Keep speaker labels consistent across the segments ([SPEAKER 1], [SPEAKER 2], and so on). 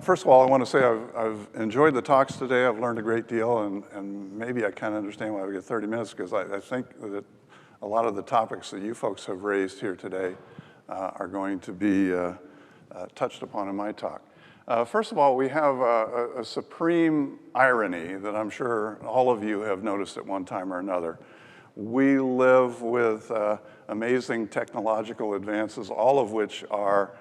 [SPEAKER 1] First of all, I want to say I've enjoyed the talks today. I've learned a great deal, and maybe I kind of understand why we get 30 minutes, because I think that a lot of the topics that you folks have raised here today are going to be touched upon in my talk. First of all, we have a supreme irony that I'm sure all of you have noticed at one time or another. We live with amazing technological advances, all of which are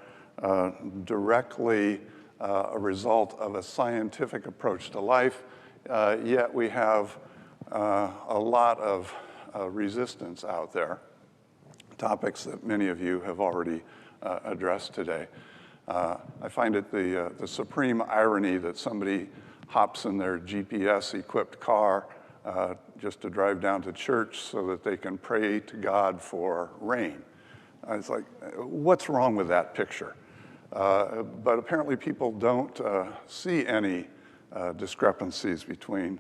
[SPEAKER 1] directly a result of a scientific approach to life, yet we have a lot of resistance out there, topics that many of you have already addressed today. I find it the supreme irony that somebody hops in their GPS-equipped car just to drive down to church so that they can pray to God for rain. It's like, what's wrong with that picture? But apparently people don't see any discrepancies between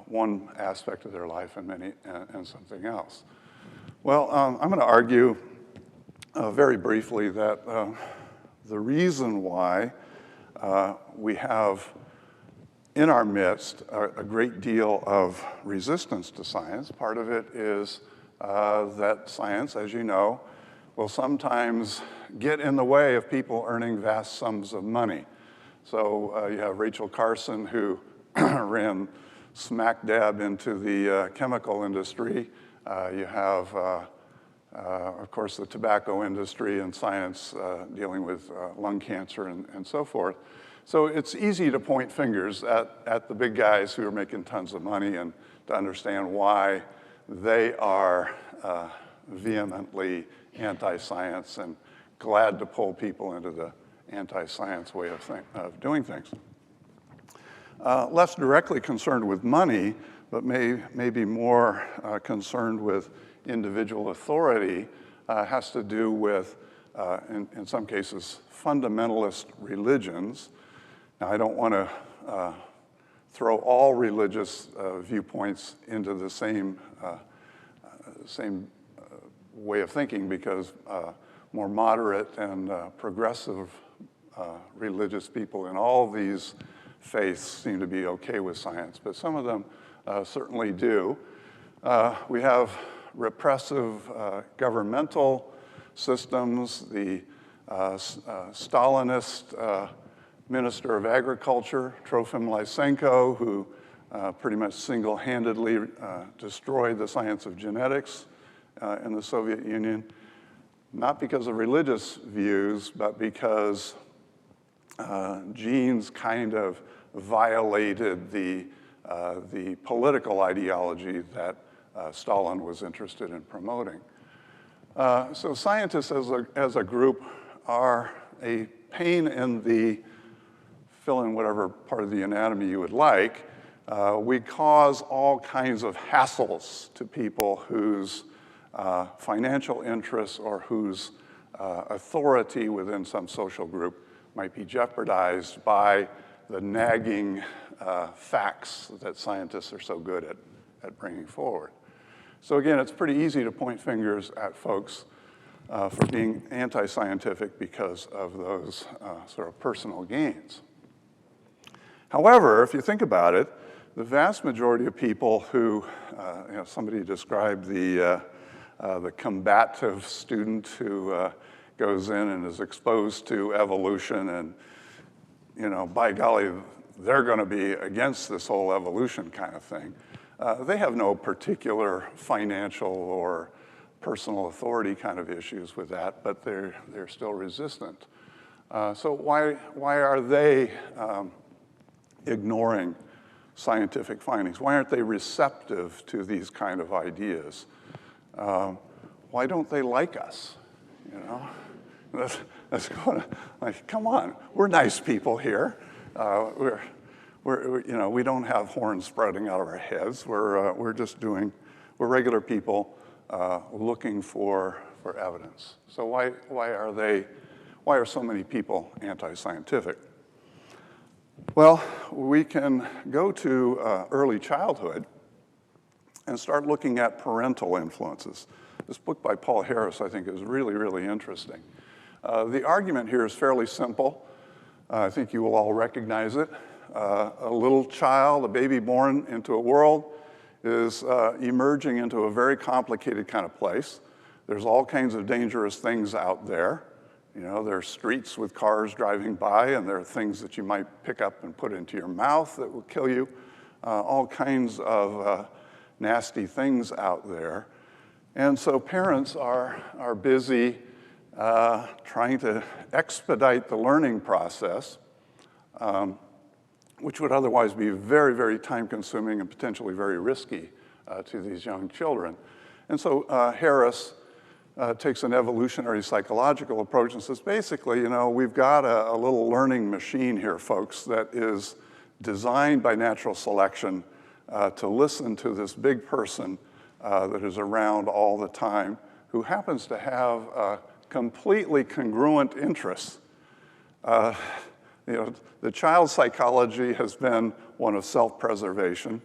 [SPEAKER 1] one aspect of their life and something else. Well, I'm going to argue very briefly that the reason why we have in our midst a great deal of resistance to science, part of it is that science, as you know, will sometimes get in the way of people earning vast sums of money. So you have Rachel Carson, who ran smack dab into the chemical industry. You have, of course, the tobacco industry and science dealing with lung cancer and so forth. So it's easy to point fingers at the big guys who are making tons of money and to understand why they are vehemently anti-science and glad to pull people into the anti-science way of doing things. Less directly concerned with money, but maybe more concerned with individual authority, has to do with, in some cases, fundamentalist religions. Now, I don't want to throw all religious viewpoints into the same way of thinking, because more moderate and progressive religious people in all these faiths seem to be okay with science, but some of them certainly do. We have repressive governmental systems. The Stalinist Minister of Agriculture, Trofim Lysenko, who pretty much single-handedly destroyed the science of genetics in the Soviet Union, not because of religious views, but because genes kind of violated the political ideology that Stalin was interested in promoting. So scientists as a group are a pain in the, fill in whatever part of the anatomy you would like. We cause all kinds of hassles to people whose financial interests or whose authority within some social group might be jeopardized by the nagging facts that scientists are so good at bringing forward. So again, it's pretty easy to point fingers at folks for being anti-scientific because of those sort of personal gains. However, if you think about it, the vast majority of people who, somebody described the combative student who goes in and is exposed to evolution, and by golly, they're going to be against this whole evolution kind of thing. They have no particular financial or personal authority kind of issues with that, but they're still resistant. So why are they ignoring scientific findings? Why aren't they receptive to these kind of ideas? Why don't they like us? That's going to, like, come on, we're nice people here. We don't have horns sprouting out of our heads. We're regular people looking for evidence. So why are so many people anti-scientific? Well, we can go to early childhood and start looking at parental influences. This book by Paul Harris, I think, is really, really interesting. The argument here is fairly simple. I think you will all recognize it. A little child, a baby born into a world, is emerging into a very complicated kind of place. There's all kinds of dangerous things out there. You know, there are streets with cars driving by, and there are things that you might pick up and put into your mouth that will kill you. All kinds of nasty things out there. And so parents are busy trying to expedite the learning process, which would otherwise be very, very time-consuming and potentially very risky to these young children. And so Harris takes an evolutionary psychological approach and says, basically, you know, we've got a little learning machine here, folks, that is designed by natural selection to listen to this big person that is around all the time, who happens to have completely congruent interests. You know, the child's psychology has been one of self-preservation.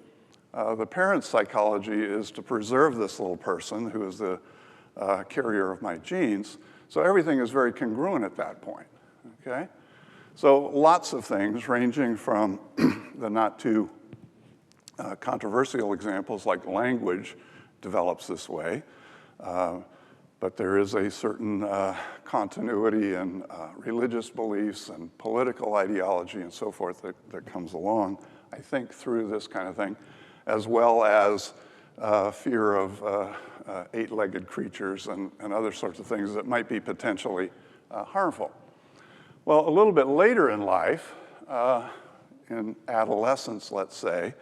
[SPEAKER 1] The parent's psychology is to preserve this little person who is the carrier of my genes. So everything is very congruent at that point, okay? So lots of things ranging from the not too controversial examples like language develops this way, but there is a certain continuity in religious beliefs and political ideology and so forth that comes along, I think, through this kind of thing, as well as fear of eight-legged creatures and other sorts of things that might be potentially harmful. Well, a little bit later in life, in adolescence, let's say,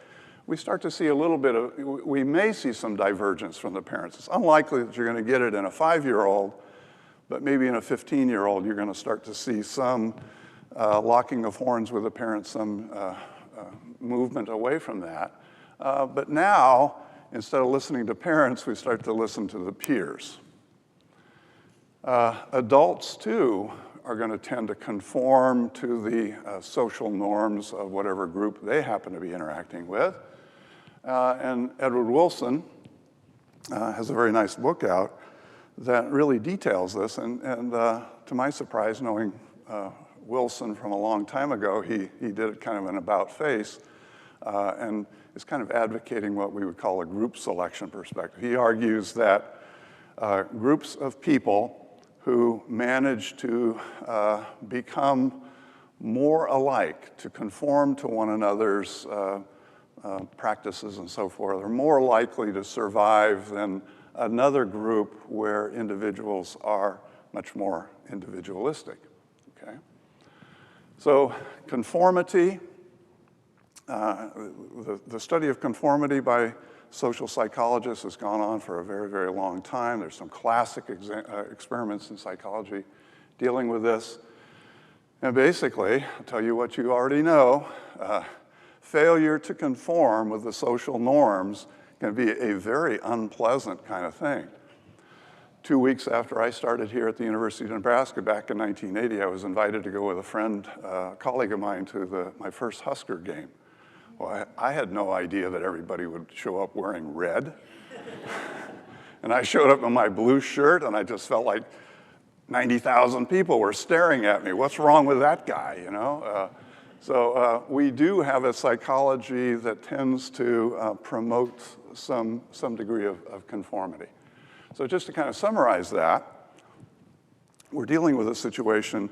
[SPEAKER 1] we start to see a little bit of, we may see some divergence from the parents. It's unlikely that you're going to get it in a 5-year-old, but maybe in a 15-year-old, you're going to start to see some locking of horns with the parents, some movement away from that. But now, instead of listening to parents, we start to listen to the peers. Adults, too, are going to tend to conform to the social norms of whatever group they happen to be interacting with. And Edward Wilson has a very nice book out that really details this. And to my surprise, knowing Wilson from a long time ago, he did it kind of an about face and is kind of advocating what we would call a group selection perspective. He argues that groups of people who manage to become more alike, to conform to one another's practices and so forth, are more likely to survive than another group where individuals are much more individualistic, okay? So conformity, the study of conformity by social psychologists has gone on for a very, very long time. There's some classic experiments in psychology dealing with this. And basically, I'll tell you what you already know, failure to conform with the social norms can be a very unpleasant kind of thing. 2 weeks after I started here at the University of Nebraska back in 1980, I was invited to go with a friend, a colleague of mine, to my first Husker game. Well, I had no idea that everybody would show up wearing red. And I showed up in my blue shirt, and I just felt like 90,000 people were staring at me. What's wrong with that guy, you know? So we do have a psychology that tends to promote some degree of conformity. So just to kind of summarize that, we're dealing with a situation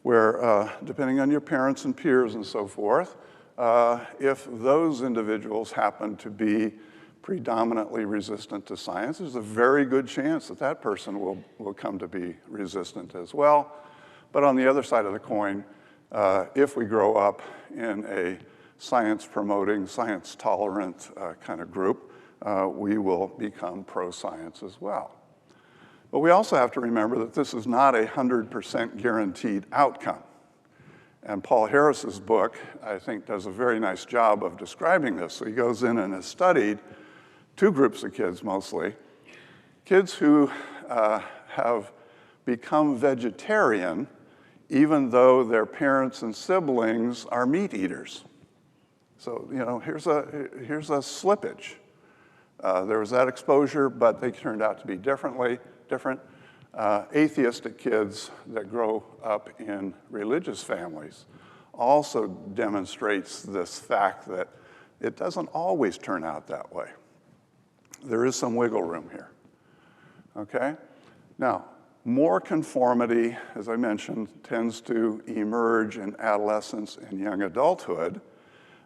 [SPEAKER 1] where, depending on your parents and peers and so forth, if those individuals happen to be predominantly resistant to science, there's a very good chance that that person will come to be resistant as well. But on the other side of the coin, if we grow up in a science-promoting, science-tolerant kind of group, we will become pro-science as well. But we also have to remember that this is not a 100% guaranteed outcome. And Paul Harris's book, I think, does a very nice job of describing this. So he goes in and has studied two groups of kids mostly. Kids who have become vegetarian even though their parents and siblings are meat eaters. So, you know, here's a slippage. There was that exposure, but they turned out to be different. Atheistic kids that grow up in religious families also demonstrates this fact that it doesn't always turn out that way. There is some wiggle room here, okay? Now, more conformity, as I mentioned, tends to emerge in adolescence and young adulthood.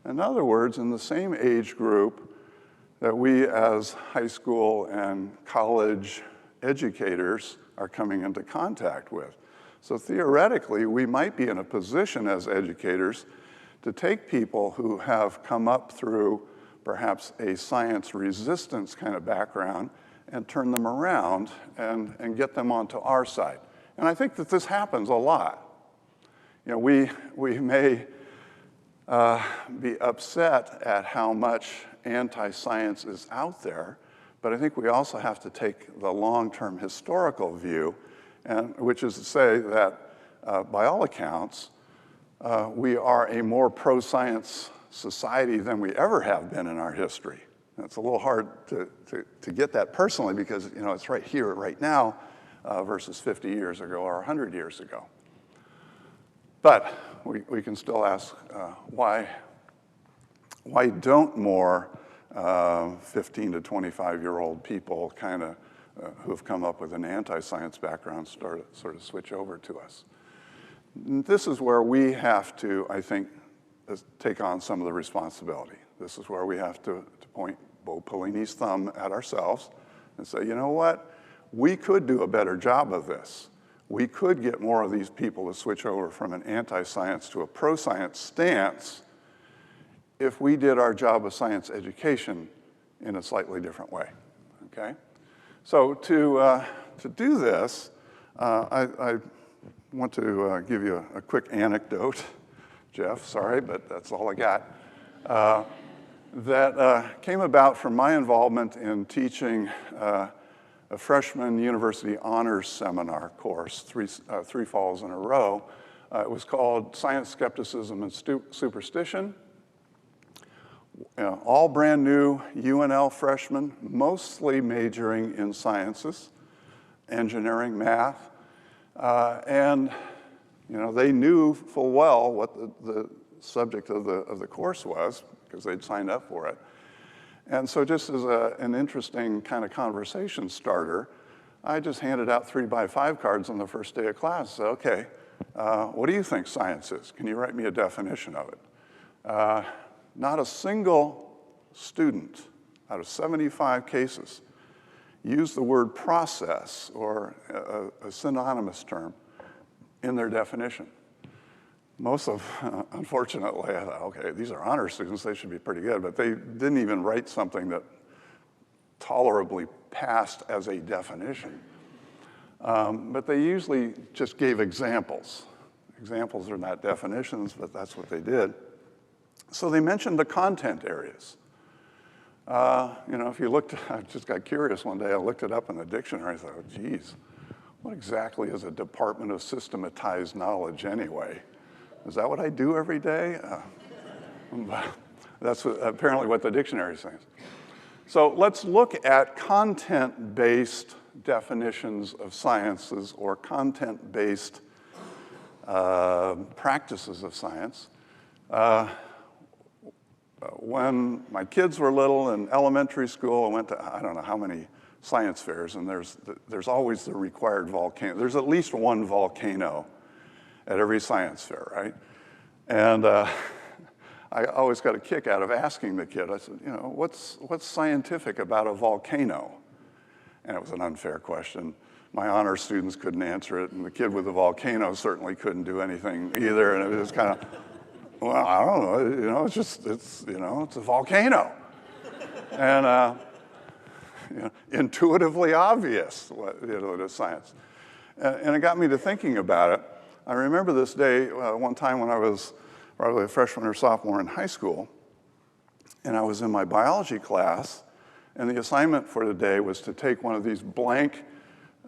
[SPEAKER 1] In other words, in the same age group that we as high school and college educators are coming into contact with. So theoretically, we might be in a position as educators to take people who have come up through perhaps a science resistance kind of background and turn them around and get them onto our side. And I think that this happens a lot. You know, we may be upset at how much anti-science is out there, but I think we also have to take the long-term historical view, and which is to say that by all accounts, we are a more pro-science society than we ever have been in our history. And it's a little hard to get that personally because, you know, it's right here, right now, versus 50 years ago or 100 years ago. But we can still ask why don't more 15 to 25-year-old people kind of who have come up with an anti-science background sort of switch over to us? This is where we have to, I think, take on some of the responsibility. This is where we have to point Bo Pelini's thumb at ourselves and say, you know what? We could do a better job of this. We could get more of these people to switch over from an anti-science to a pro-science stance if we did our job of science education in a slightly different way, okay? So to do this, I want to give you a quick anecdote. Jeff, sorry, but that's all I got. That came about from my involvement in teaching a freshman university honors seminar course, three falls in a row. It was called Science, Skepticism, and Superstition. All brand new UNL freshmen, mostly majoring in sciences, engineering, math, and you know, they knew full well what the subject of the course was because they'd signed up for it. And so just as an interesting kind of conversation starter, I just handed out 3x5 cards on the first day of class. So, okay, what do you think science is? Can you write me a definition of it? Not a single student out of 75 cases used the word process or a synonymous term in their definition. Most of, unfortunately, I thought, okay, these are honor students, they should be pretty good, but they didn't even write something that tolerably passed as a definition. But they usually just gave examples. Examples are not definitions, but that's what they did. So they mentioned the content areas. You know, if you looked, I just got curious one day, I looked it up in the dictionary, I thought, oh, geez, what exactly is a department of systematized knowledge anyway? Is that what I do every day? That's apparently what the dictionary says. So let's look at content-based definitions of sciences or content-based practices of science. When my kids were little in elementary school, I went to, I don't know how many science fairs, and there's always the required volcano. There's at least one volcano at every science fair, right? And I always got a kick out of asking the kid, I said, you know, what's scientific about a volcano? And it was an unfair question. My honor students couldn't answer it, and the kid with the volcano certainly couldn't do anything either, and it was just kind of, well, I don't know, you know, it's a volcano. And, you know, intuitively obvious, what, you know, it is science. And it got me to thinking about it. I remember this day, one time when I was probably a freshman or sophomore in high school, and I was in my biology class, and the assignment for the day was to take one of these blank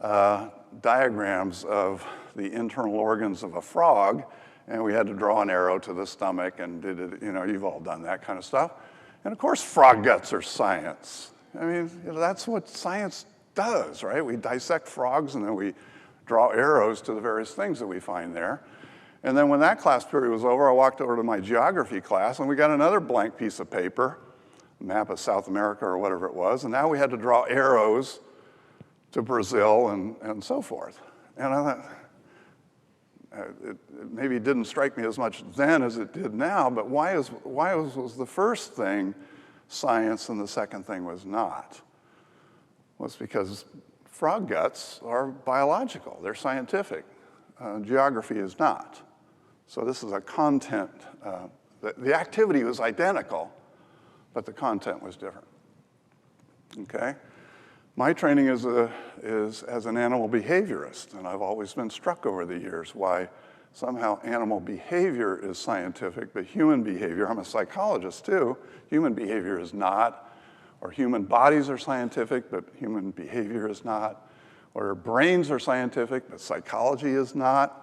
[SPEAKER 1] diagrams of the internal organs of a frog, and we had to draw an arrow to the stomach, and you know, you've all done that kind of stuff. And of course, frog guts are science. I mean, you know, that's what science does, right? We dissect frogs, and then we draw arrows to the various things that we find there. And then when that class period was over, I walked over to my geography class, and we got another blank piece of paper, a map of South America or whatever it was, and now we had to draw arrows to Brazil and so forth. And I thought, it maybe didn't strike me as much then as it did now, but why was the first thing science and the second thing was not? Well, it's because frog guts are biological, they're scientific. Geography is not. So this is a content, the activity was identical, but the content was different, okay? My training is as an animal behaviorist, and I've always been struck over the years why somehow animal behavior is scientific, but human behavior, I'm a psychologist too, human behavior is not, or human bodies are scientific, but human behavior is not, or brains are scientific, but psychology is not.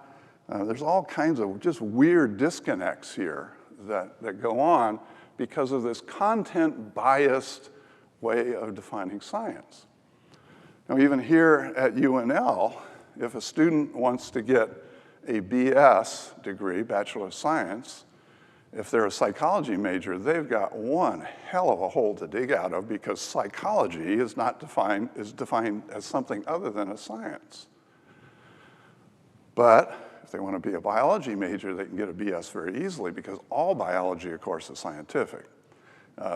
[SPEAKER 1] There's all kinds of just weird disconnects here that go on because of this content-biased way of defining science. Now, even here at UNL, if a student wants to get a BS degree, Bachelor of Science, if they're a psychology major, they've got one hell of a hole to dig out of because psychology is defined as something other than a science. But if they want to be a biology major, they can get a BS very easily because all biology, of course, is scientific.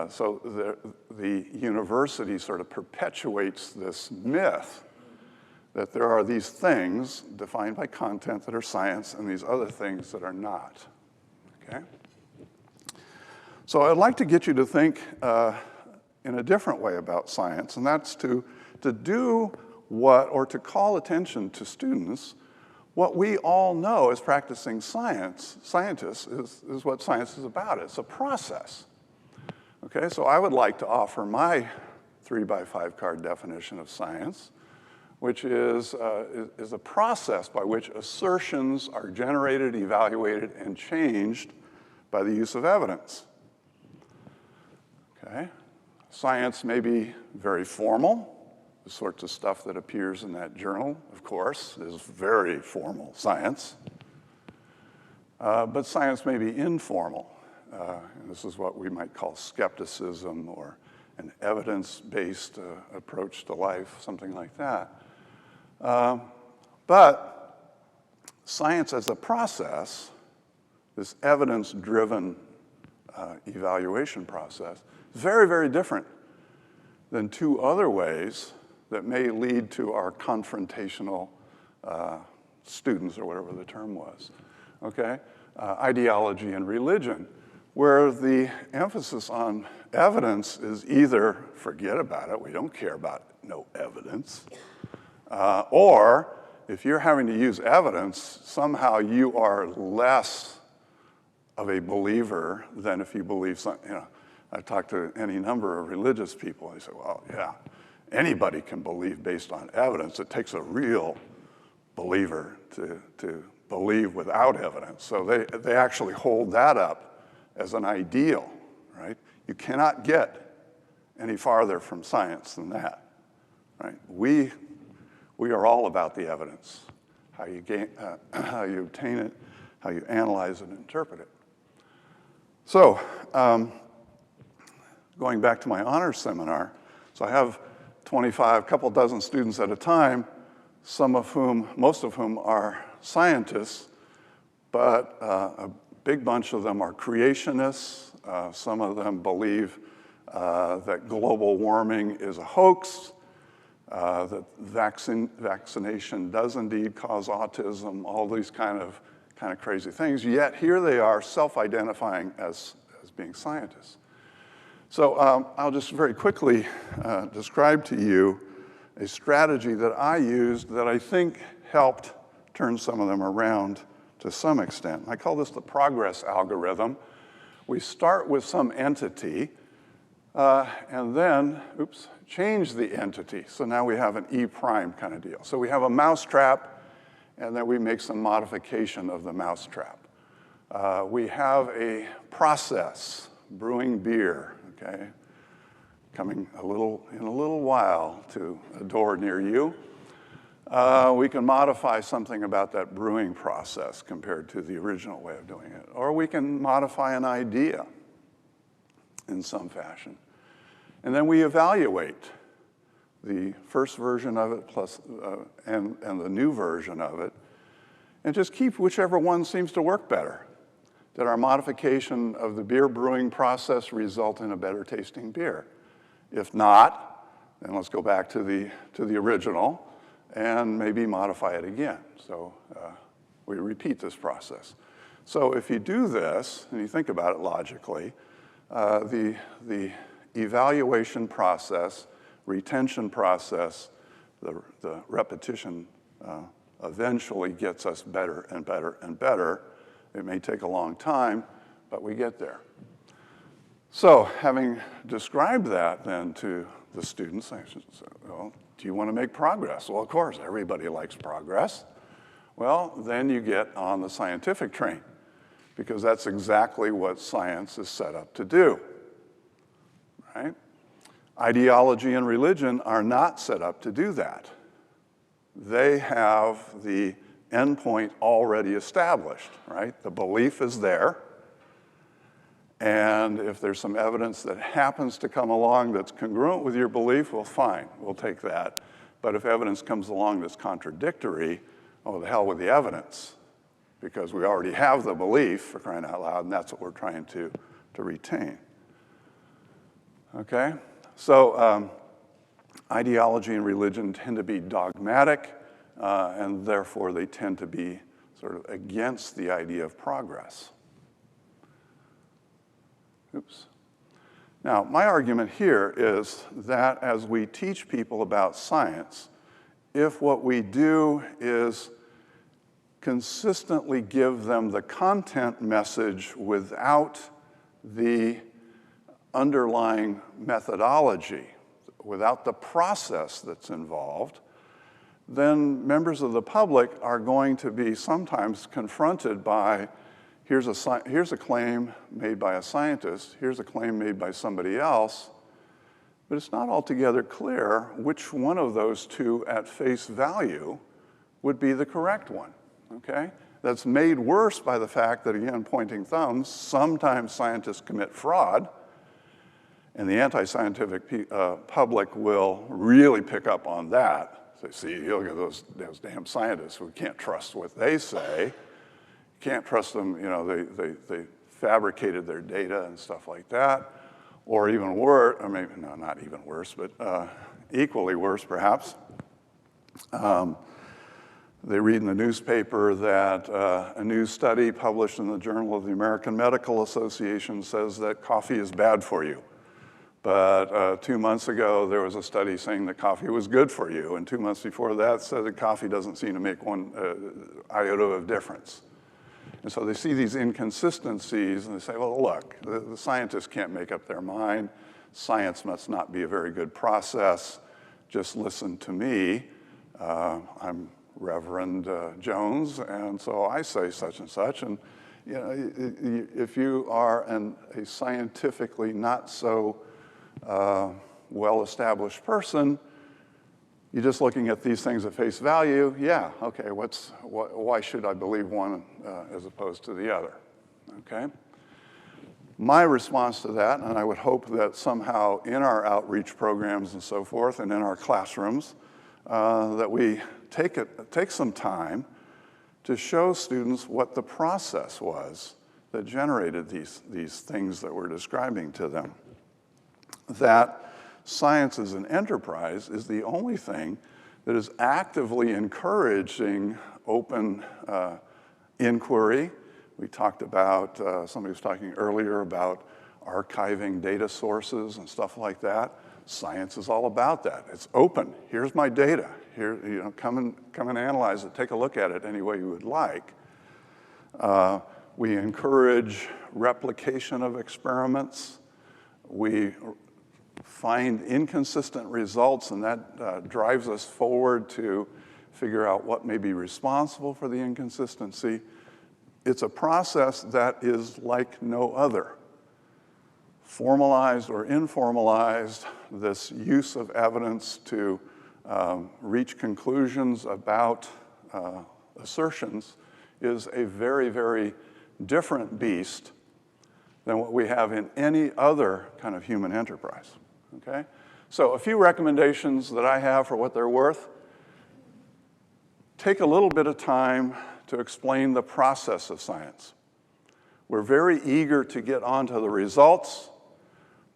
[SPEAKER 1] So the university sort of perpetuates this myth that there are these things defined by content that are science and these other things that are not, okay? So I'd like to get you to think in a different way about science, and that's to do what, or to call attention to students, what we all know as practicing scientists is what science is about. It's a process. Okay, so I would like to offer my 3x5 card definition of science, which is a process by which assertions are generated, evaluated, and changed by the use of evidence. Okay, science may be very formal. The sorts of stuff that appears in that journal, of course, is very formal science. But science may be informal. And this is what we might call skepticism or an evidence-based approach to life, something like that. But science as a process, this evidence-driven evaluation process, is very, very different than two other ways that may lead to our confrontational students, or whatever the term was, okay? Ideology and religion, where the emphasis on evidence is either forget about it, we don't care about no evidence, or if you're having to use evidence, somehow you are less of a believer than if you believe something. You know, I've talked to any number of religious people, and they say, well, yeah, anybody can believe based on evidence. It takes a real believer to believe without evidence. So they actually hold that up as an ideal, right? You cannot get any farther from science than that, right? We are all about the evidence, how you obtain it, how you analyze it and interpret it. So, going back to my honors seminar, so I have 25, a couple dozen students at a time, most of whom are scientists, but a big bunch of them are creationists. Some of them believe that global warming is a hoax, that vaccination does indeed cause autism, all these kind of crazy things. Yet here they are self-identifying as being scientists. So I'll just very quickly describe to you a strategy that I used that I think helped turn some of them around to some extent. I call this the progress algorithm. We start with some entity and then, change the entity. So now we have an E prime kind of deal. So we have a mousetrap, and then we make some modification of the mousetrap. We have a process, brewing beer, okay, coming in a little while to a door near you. We can modify something about that brewing process compared to the original way of doing it. Or we can modify an idea in some fashion. And then we evaluate the first version of it plus, and the new version of it, and just keep whichever one seems to work better. Did our modification of the beer brewing process result in a better tasting beer? If not, then let's go back to the original and maybe modify it again. So we repeat this process. So if you do this, and you think about it logically, the evaluation process, retention process, the repetition eventually gets us better and better and better. It may take a long time, but we get there. So having described that then to the students, I should say, well, do you want to make progress? Well, of course, everybody likes progress. Well, then you get on the scientific train, because that's exactly what science is set up to do, right? Ideology and religion are not set up to do that. They have the endpoint already established, right? The belief is there, and if there's some evidence that happens to come along that's congruent with your belief, well, fine, we'll take that. But if evidence comes along that's contradictory, oh, the hell with the evidence, because we already have the belief, for crying out loud, and that's what we're trying to retain. Okay? So ideology and religion tend to be dogmatic, and therefore they tend to be sort of against the idea of progress. Oops. Now, my argument here is that as we teach people about science, if what we do is consistently give them the content message without the underlying methodology, without the process that's involved, then members of the public are going to be sometimes confronted by, here's a claim made by a scientist, here's a claim made by somebody else, but it's not altogether clear which one of those two at face value would be the correct one, okay? That's made worse by the fact that, again, pointing thumbs, sometimes scientists commit fraud, and the anti-scientific public will really pick up on that. So, see, you look at those damn scientists, we can't trust what they say. Can't trust them, you know, they fabricated their data and stuff like that. Or even worse, or maybe, no, not even worse, but equally worse perhaps. They read in the newspaper that a new study published in the Journal of the American Medical Association says that coffee is bad for you. But 2 months ago, there was a study saying that coffee was good for you. And 2 months before that said that coffee doesn't seem to make one iota of difference. And so they see these inconsistencies and they say, well, look, the scientists can't make up their mind. Science must not be a very good process. Just listen to me. I'm Reverend Jones, and so I say such and such. And you know, if you are a scientifically not so well-established person, you're just looking at these things at face value. Yeah, okay, why should I believe one as opposed to the other, okay? My response to that, and I would hope that somehow in our outreach programs and so forth and in our classrooms, that we take some time to show students what the process was that generated these things that we're describing to them. That science as an enterprise is the only thing that is actively encouraging open inquiry. We talked about, somebody was talking earlier about archiving data sources and stuff like that. Science is all about that. It's open. Here's my data. Here, you know, come and analyze it. Take a look at it any way you would like. We encourage replication of experiments. We find inconsistent results, and that drives us forward to figure out what may be responsible for the inconsistency. It's a process that is like no other. Formalized or informalized, this use of evidence to reach conclusions about assertions is a very, very different beast than what we have in any other kind of human enterprise, okay? So a few recommendations that I have for what they're worth. Take a little bit of time to explain the process of science. We're very eager to get onto the results,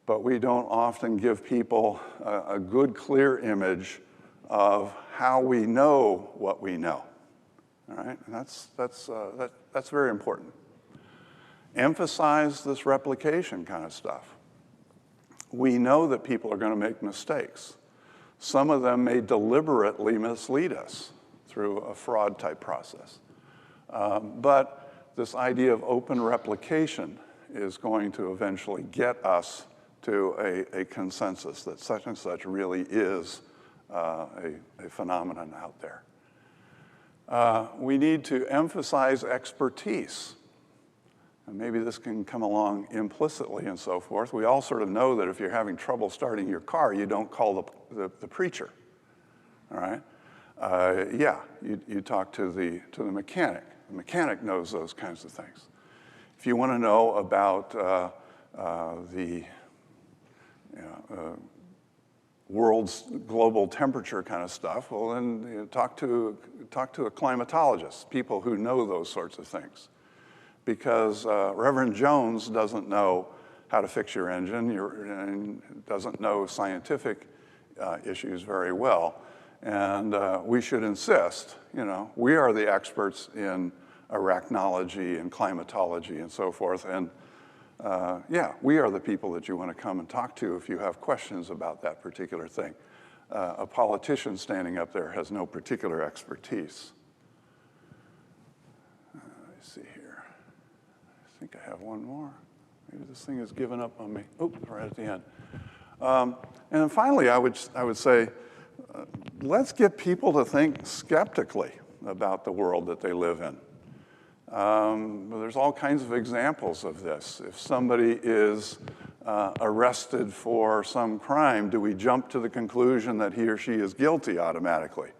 [SPEAKER 1] but we don't often give people a good, clear image of how we know what we know. All right, and that's very important. Emphasize this replication kind of stuff. We know that people are going to make mistakes. Some of them may deliberately mislead us through a fraud-type process. But this idea of open replication is going to eventually get us to a consensus that such and such really is a phenomenon out there. We need to emphasize expertise. And maybe this can come along implicitly and so forth. We all sort of know that if you're having trouble starting your car, you don't call the preacher, all right? Yeah, you talk to the mechanic. The mechanic knows those kinds of things. If you want to know about the world's global temperature kind of stuff, well, then talk to a climatologist, people who know those sorts of things. Because Reverend Jones doesn't know how to fix your engine and doesn't know scientific issues very well. And we should insist, we are the experts in arachnology and climatology and so forth. And yeah, we are the people that you want to come and talk to if you have questions about that particular thing. A politician standing up there has no particular expertise. Let me see here. I think I have one more. Maybe this thing has given up on me. Oh, right at the end. And then finally, I would say, let's get people to think skeptically about the world that they live in. There's all kinds of examples of this. If somebody is arrested for some crime, do we jump to the conclusion that he or she is guilty automatically?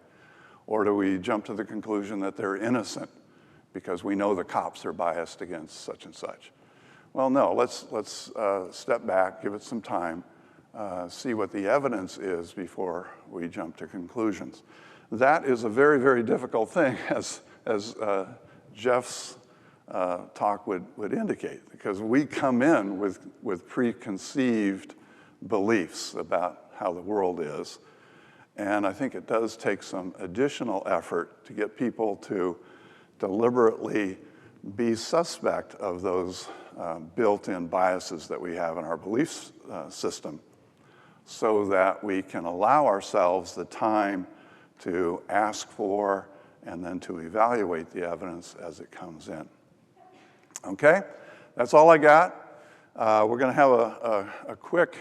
[SPEAKER 1] Or do we jump to the conclusion that they're innocent because we know the cops are biased against such and such? Well, no, let's step back, give it some time, see what the evidence is before we jump to conclusions. That is a very, very difficult thing, as Jeff's talk would indicate, because we come in with preconceived beliefs about how the world is. And I think it does take some additional effort to get people to deliberately be suspect of those built-in biases that we have in our belief system, so that we can allow ourselves the time to ask for and then to evaluate the evidence as it comes in. Okay, that's all I got. We're going to have a quick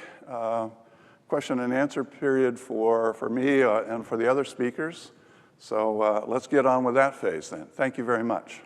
[SPEAKER 1] question and answer period for me and for the other speakers. So let's get on with that phase then. Thank you very much.